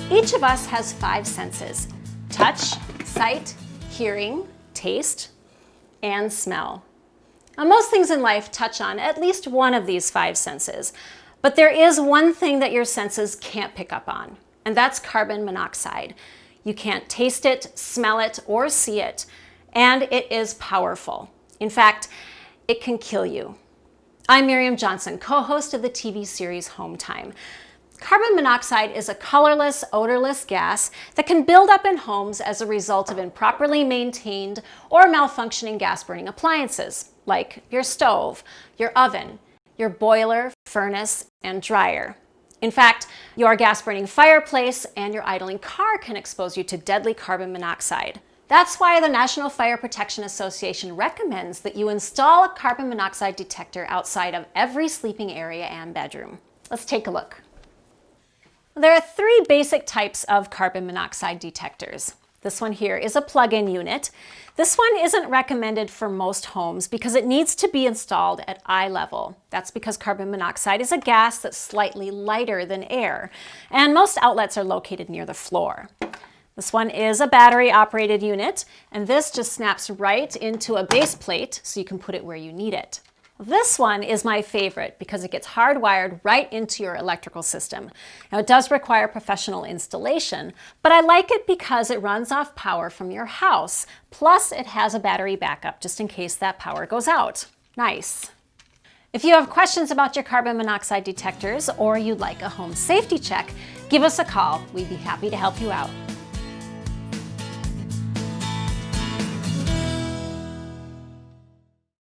Each of us has 5 senses: touch, sight, hearing, taste, and smell. Now, most things in life touch on at least one of these 5 senses, but there is one thing that your senses can't pick up on, and that's carbon monoxide. You can't taste it, smell it, or see it, and it is powerful. In fact, it can kill you. I'm Miriam Johnson, co-host of the TV series Home Time. Carbon monoxide is a colorless, odorless gas that can build up in homes as a result of improperly maintained or malfunctioning gas-burning appliances, like your stove, your oven, your boiler, furnace, and dryer. In fact, your gas-burning fireplace and your idling car can expose you to deadly carbon monoxide. That's why the National Fire Protection Association recommends that you install a carbon monoxide detector outside of every sleeping area and bedroom. Let's take a look. There are 3 basic types of carbon monoxide detectors. This one here is a plug-in unit. This one isn't recommended for most homes because it needs to be installed at eye level. That's because carbon monoxide is a gas that's slightly lighter than air, and most outlets are located near the floor. This one is a battery-operated unit, and this just snaps right into a base plate so you can put it where you need it. This one is my favorite because it gets hardwired right into your electrical system. Now, it does require professional installation, but I like it because it runs off power from your house. Plus, it has a battery backup just in case that power goes out. Nice. If you have questions about your carbon monoxide detectors or you'd like a home safety check, give us a call. We'd be happy to help you out.